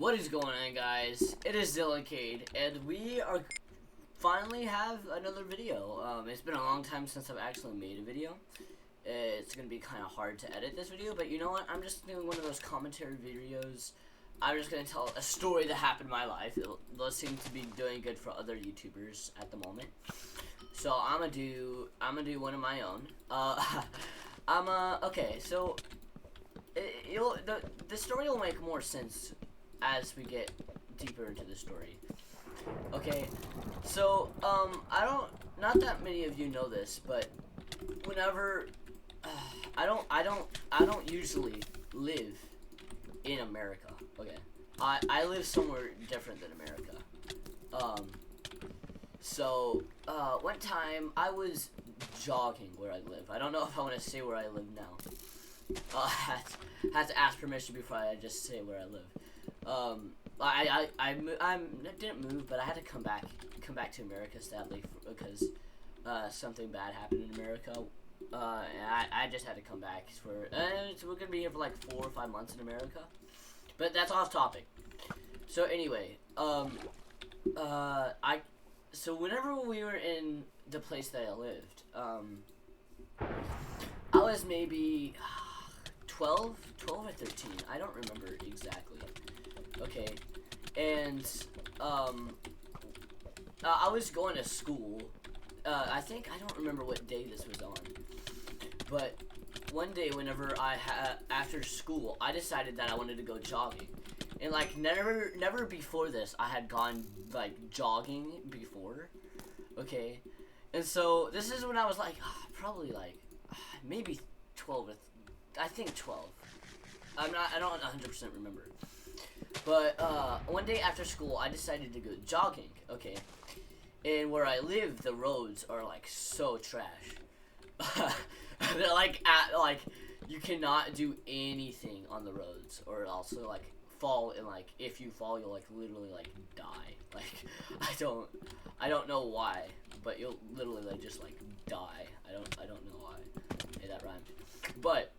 What is going on, guys? It is Zillacade, and we are finally have another video. It's been a long time since I've actually made a video. It's gonna be kind of hard to edit this video, but you know what? I'm just doing one of those commentary videos. I'm just gonna tell a story that happened in my life. Those seem to be doing good for other YouTubers at the moment. So I'm gonna do one of my own. Okay. So the story will make more sense as we get deeper into the story. Okay, so not that many of you know this, but whenever I don't usually live in America. Okay, I live somewhere different than America. So one time I was jogging where I live. I don't know if I want to say where I live now. I had to ask permission before I just say where I live. I didn't move, but I had to come back to America, sadly, because something bad happened in America. And I just had to come back so we're gonna be here for like 4 or 5 months in America. But that's off topic. So anyway, so whenever we were in the place that I lived, I was maybe 12 or 13. I don't remember exactly. Okay, and I was going to school. I don't remember what day this was on, but one day whenever after school, I decided that I wanted to go jogging, and like never before this I had gone like jogging before. Okay, and so this is when I was like probably like maybe 12. I think 12. I don't 100% remember. But one day after school, I decided to go jogging. Okay, and where I live, the roads are like so trash. They're like you cannot do anything on the roads, or also like fall, and like if you fall, you'll like literally like die. Like I don't know why, but you'll literally like just like die. I don't know why. Hey, that rhymed. But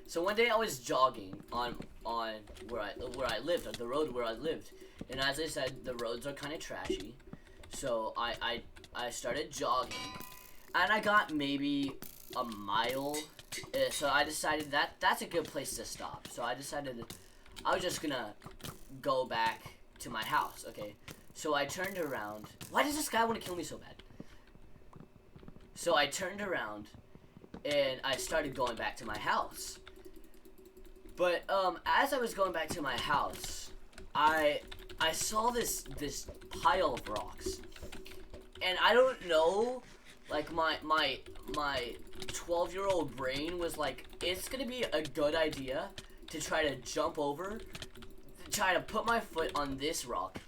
so one day I was jogging on where I lived, on the road where I lived, and as I said, the roads are kind of trashy. So I started jogging, and I got maybe a mile. So I decided that's a good place to stop. So I decided I was just gonna go back to my house. Okay, so I turned around. Why does this guy want to kill me so bad? So I turned around, and I started going back to my house. But as I was going back to my house, I saw this pile of rocks, and I don't know, like my 12-year-old brain was like, it's gonna be a good idea to try to jump over, try to put my foot on this rock,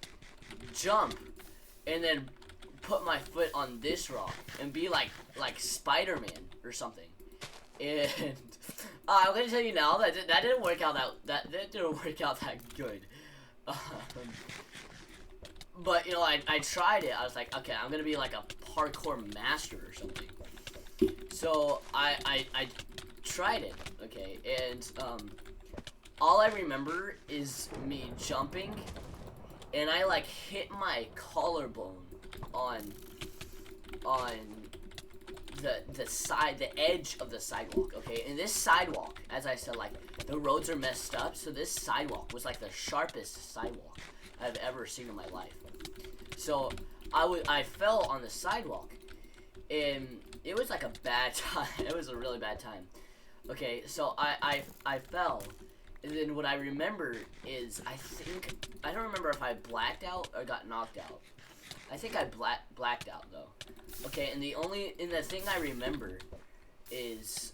jump, and then put my foot on this rock and be like Spider-Man or something. And I'm gonna tell you now that didn't work out that didn't work out that good. But you know, I tried it. I was like, okay, I'm gonna be like a parkour master or something. So I tried it. Okay, and all I remember is me jumping, and I like hit my collarbone on the edge of the sidewalk. Okay, and this sidewalk, as I said, like the roads are messed up, so this sidewalk was like the sharpest sidewalk I've ever seen in my life. So I fell on the sidewalk, and it was like a bad time. It was a really bad time. Okay, so I fell, and then what I remember is I don't remember if I blacked out or got knocked out. I think I blacked out though. Okay, and the thing I remember is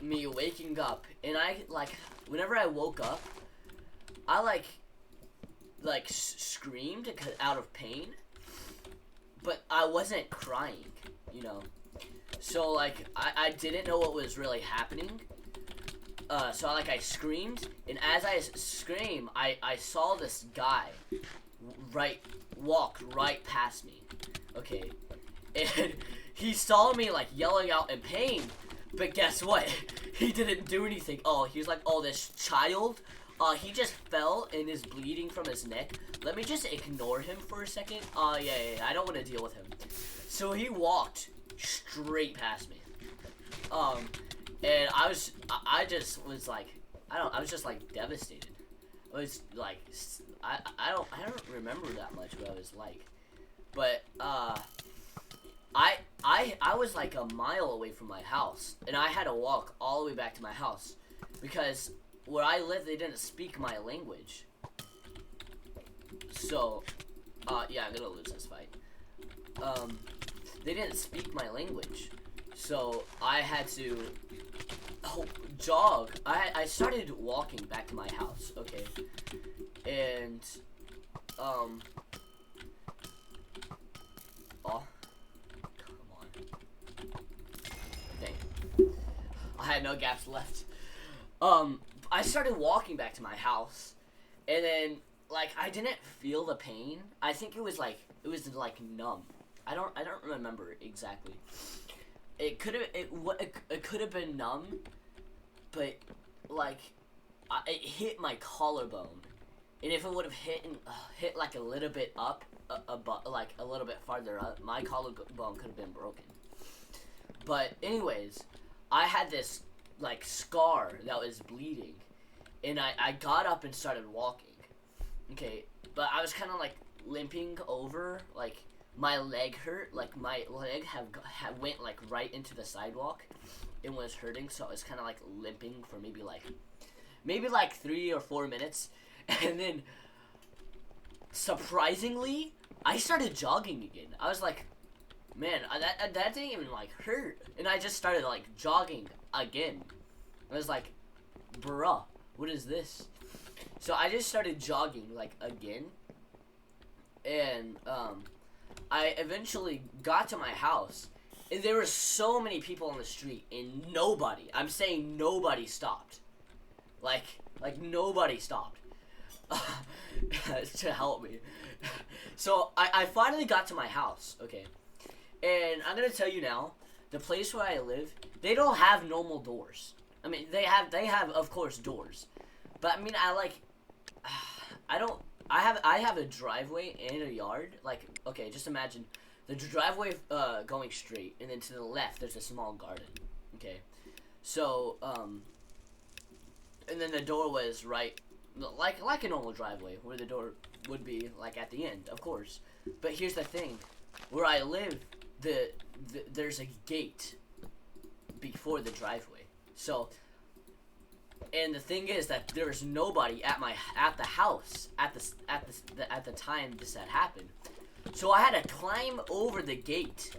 me waking up, and I like whenever I woke up, I like screamed out of pain, but I wasn't crying, you know. So like I didn't know what was really happening. So I screamed, and as I screamed, I saw this guy walk right past me. Okay, and he saw me like yelling out in pain, But guess what? He didn't do anything. Oh, he was like, oh, this child, he just fell and is bleeding from his neck. Let me just ignore him for a second. Yeah, I don't want to deal with him. So he walked straight past me. And I just was like, I was just like devastated. I was like, I don't remember that much what I was like. But, I was like a mile away from my house, and I had to walk all the way back to my house, because where I live, they didn't speak my language. So, yeah, I'm gonna lose this fight. They didn't speak my language, so I had to jog. I started walking back to my house, okay, and, oh. I had no gaps left. I started walking back to my house, and then, like, I didn't feel the pain. I think it was like numb. I don't remember exactly. It could have been numb, but like, it hit my collarbone, and if it would have hit like a little bit up, like a little bit farther up, my collarbone could have been broken. But anyways, I had this like scar that was bleeding, and I got up and started walking. Okay, but I was kind of like limping over, like my leg hurt, like my leg went like right into the sidewalk and was hurting, so I was kind of like limping for maybe like 3 or 4 minutes, and then surprisingly I started jogging again. I was like, man, that didn't even like hurt, and I just started like jogging again. I was like, bruh, what is this? So I just started jogging like again, and I eventually got to my house, and there were so many people on the street, and I'm saying nobody stopped. Like nobody stopped to help me. So I finally got to my house, okay? And I'm gonna tell you now, the place where I live, they don't have normal doors. I mean, they have of course doors, but I mean, I have a driveway and a yard. Like, okay, just imagine the driveway going straight, and then to the left there's a small garden. Okay, so and then the door was right, like a normal driveway, where the door would be like at the end, of course. But here's the thing, where I live, there's a gate before the driveway. So, and the thing is that there was nobody at the house at the time this had happened. So I had to climb over the gate.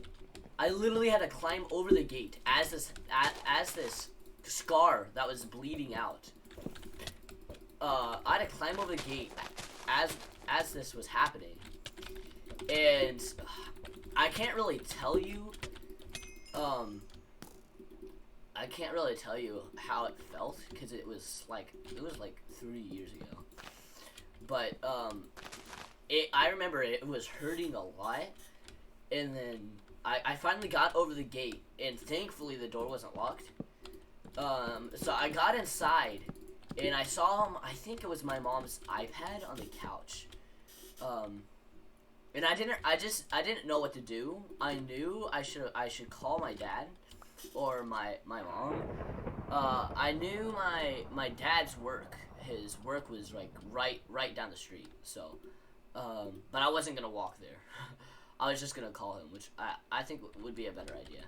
I literally had to climb over the gate as this scar that was bleeding out. I had to climb over the gate as this was happening, and I can't really tell you. I can't really tell you how it felt, because it was like 3 years ago. But I remember it was hurting a lot, and then I finally got over the gate, and thankfully the door wasn't locked. So I got inside, and I saw I think it was my mom's iPad on the couch. And I didn't know what to do. I knew I should call my dad or my mom. I knew my dad's work. His work was like right down the street. So, but I wasn't gonna walk there. I was just gonna call him, which I think would be a better idea.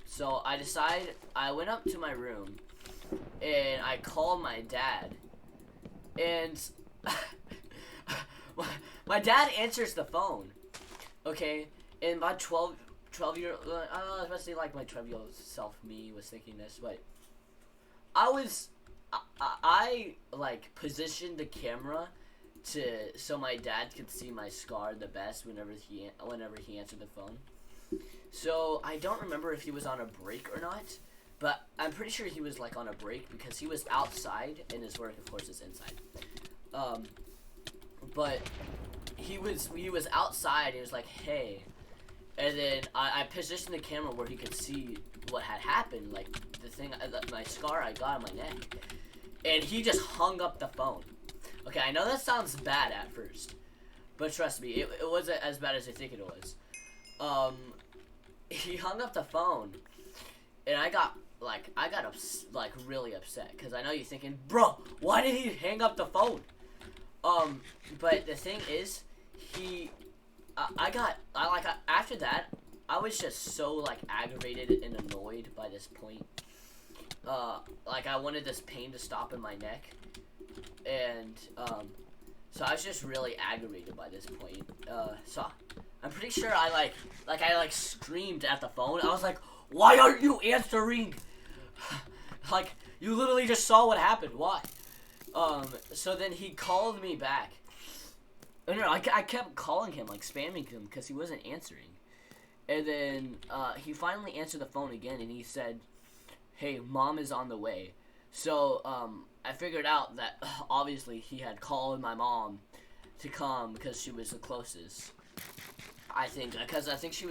So I went up to my room, and I called my dad, and my dad answers the phone, okay, and my 12-year-old, especially like my 12-year-old self, me, was thinking this, but I like positioned the camera so my dad could see my scar the best whenever he answered the phone. So I don't remember if he was on a break or not, but I'm pretty sure he was like on a break, because he was outside and his work, of course, is inside. But he was outside, and he was like, hey, and then I positioned the camera where he could see what had happened. happened, like my scar I got on my neck. And he just hung up the phone. Okay, I know that sounds bad at first, but trust me, it wasn't as bad as I think it was. He hung up the phone, and I got really upset, because I know you're thinking, bro, why did he hang up the phone? But the thing is, after that, I was just so, like, aggravated and annoyed by this point. Like, I wanted this pain to stop in my neck, and, so I was just really aggravated by this point. So I'm pretty sure I screamed at the phone. I was like, why aren't you answering? Like, you literally just saw what happened. Why? So then he called me back. No, I kept calling him, like, spamming him, because he wasn't answering. And then, he finally answered the phone again, and he said, hey, mom is on the way. So, I figured out that, obviously, he had called my mom to come, because she was the closest. I think, because I think she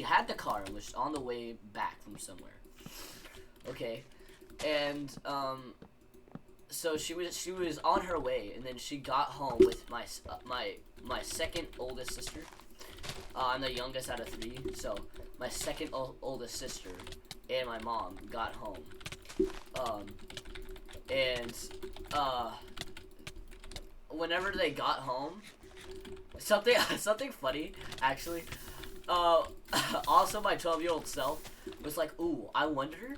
had the car and was on the way back from somewhere. Okay. And, so she was on her way, and then she got home with my second oldest sister. I'm the youngest out of 3, so my second oldest sister and my mom got home. Whenever they got home, something funny actually. Also, my 12-year-old self was like, "Ooh, I wonder.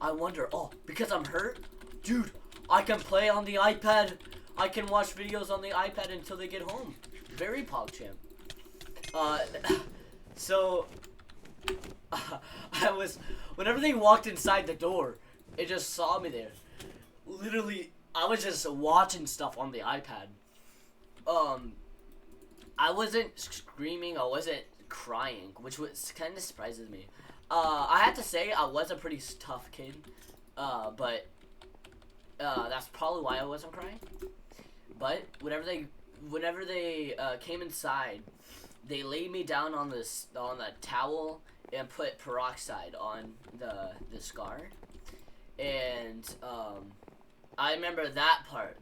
Oh, because I'm hurt, dude. I can play on the iPad. I can watch videos on the iPad until they get home." Very PogChamp. So whenever they walked inside the door, it just saw me there. Literally, I was just watching stuff on the iPad. I wasn't screaming, I wasn't crying, which kind of surprises me. I have to say, I was a pretty tough kid, but that's probably why I wasn't crying. But whenever they came inside, they laid me down on the towel and put peroxide on the scar, and I remember that part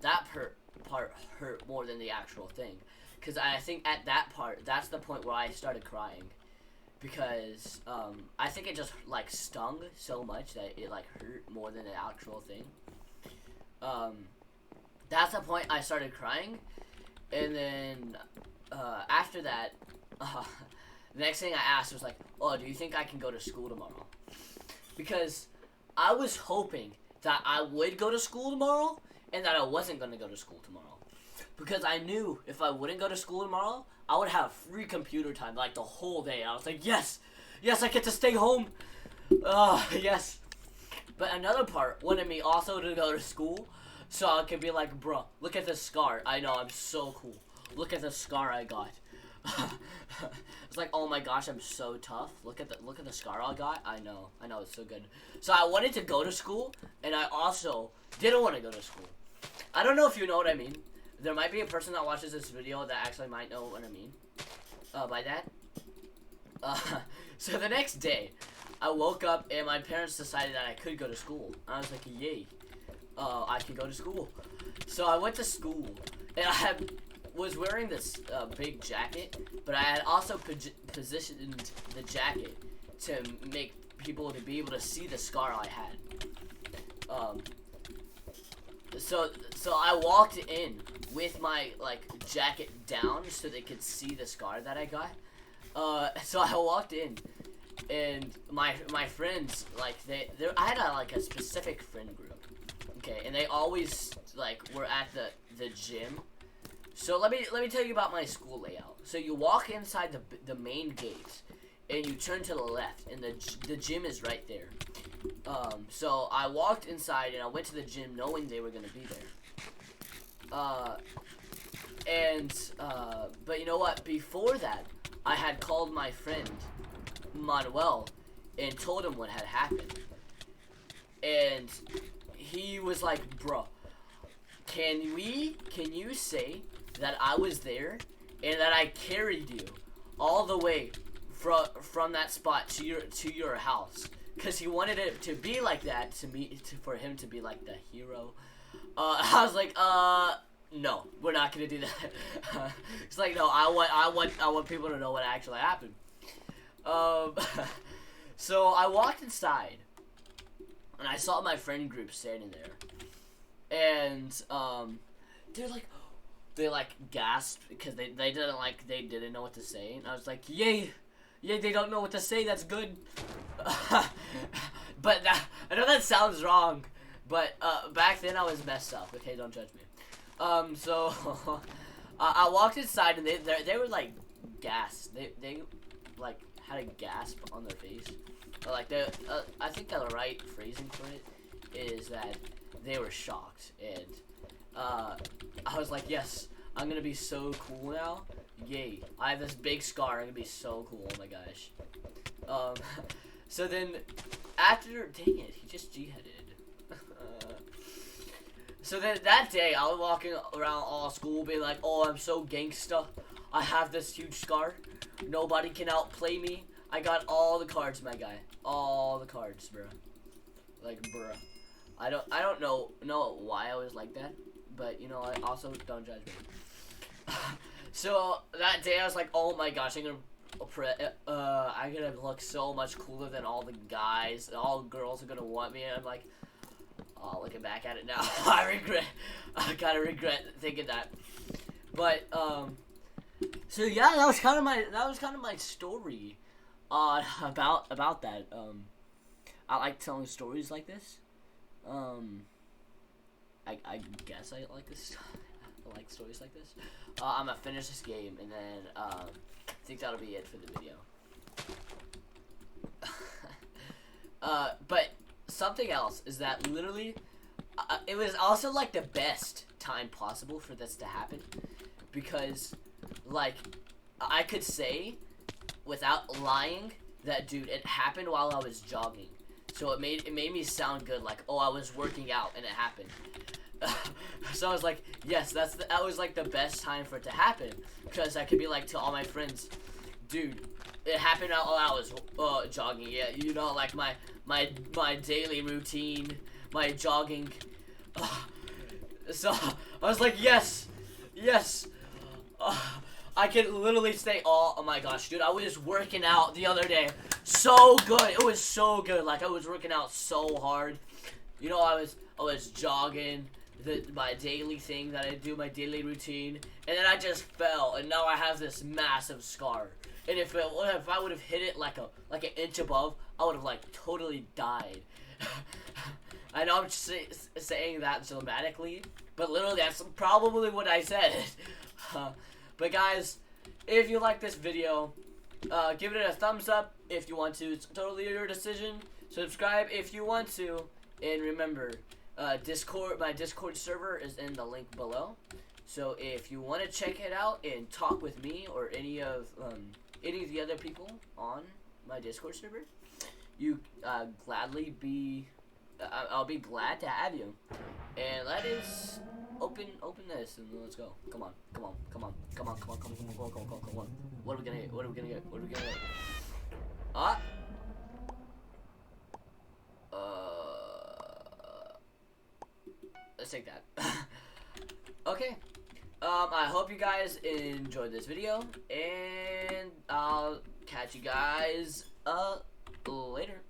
hurt more than the actual thing, because I think at that part, that's the point where I started crying, because I think it just like stung so much that it like hurt more than the actual thing. That's the point I started crying, and then after that, the next thing I asked was like, "Oh, do you think I can go to school tomorrow?" Because I was hoping that I would go to school tomorrow and that I wasn't going to go to school tomorrow. Because I knew if I wouldn't go to school tomorrow, I would have free computer time like the whole day. I was like, yes, I get to stay home. Yes. But another part wanted me also to go to school so I could be like, bro, look at this scar. I know, I'm so cool. Look at the scar I got. It's like, oh my gosh, I'm so tough. Look at the scar I got. I know, it's so good. So I wanted to go to school, and I also didn't want to go to school. I don't know if you know what I mean. There might be a person that watches this video that actually might know what I mean by that. So the next day, I woke up and my parents decided that I could go to school. I was like, yay, I can go to school. So I went to school, and I was wearing this big jacket, but I had also positioned the jacket to make people to be able to see the scar I had. So I walked in with my jacket down so they could see the scar that I got. So I walked in, and my friends, I had a specific friend group, okay, and they always were at the gym. So let me tell you about my school layout. So you walk inside the main gate, and you turn to the left, and the gym is right there. So I walked inside, and I went to the gym knowing they were gonna be there. But you know what? Before that, I had called my friend Manuel and told him what had happened. And he was like, bro, can you say that I was there and that I carried you all the way from that spot to your house because he wanted it to be like that for him to be like the hero. I was like, no, we're not gonna do that. It's like, no, I want people to know what actually happened. So I walked inside, and I saw my friend group standing there, and they gasped because they didn't know what to say, and I was like, yay, they don't know what to say. That's good. But I know that sounds wrong, but back then I was messed up. Okay, don't judge me. So I walked inside, and they were like gasped. They like had a gasp on their face. Or, like I think the right phrasing for it is that they were shocked, and I was like, yes, I'm gonna be so cool now. Yay! I have this big scar. I'm gonna be so cool. Oh my gosh. So then after, dang it, he just G-headed. So then that day, I was walking around all school being like, oh, I'm so gangsta. I have this huge scar. Nobody can outplay me. I got all the cards, my guy. All the cards, bruh. Like, bruh. I don't know why I was like that, but you know, I also don't judge me. So that day I was like, oh my gosh, I'm gonna look so much cooler than all the guys. All girls are gonna want me, and I'm like, oh, looking back at it now, I kind of regret thinking that. But so yeah, that was kind of my story about that. I like telling stories like this. I guess I like this. I like stories like this. I'm gonna finish this game, and then I think that'll be it for the video. But something else is that literally, it was also like the best time possible for this to happen, because like I could say without lying that, dude, it happened while I was jogging. So it made me sound good, like, oh, I was working out and it happened. So I was like, yes, that was like the best time for it to happen, because I could be like to all my friends, dude, it happened while I was jogging. Yeah, you know, like my daily routine, my jogging. So I was like, yes. I can literally say, oh my gosh, dude, I was working out the other day. So good. It was so good. Like, I was working out so hard. You know, I was jogging, my daily thing that I do, my daily routine, and then I just fell, and now I have this massive scar. And if I would have hit it like an inch above, I would have like totally died. I know I'm saying that dramatically, but literally that's probably what I said. But guys, if you like this video, give it a thumbs up if you want to. It's totally your decision. Subscribe if you want to, and remember, my Discord server is in the link below. So if you want to check it out and talk with me or any of the other people on my Discord server, I'll be glad to have you. And that is open this and let's go. Come on. What are we gonna get? Let's take that. Okay. I hope you guys enjoyed this video, and I'll catch you guys later.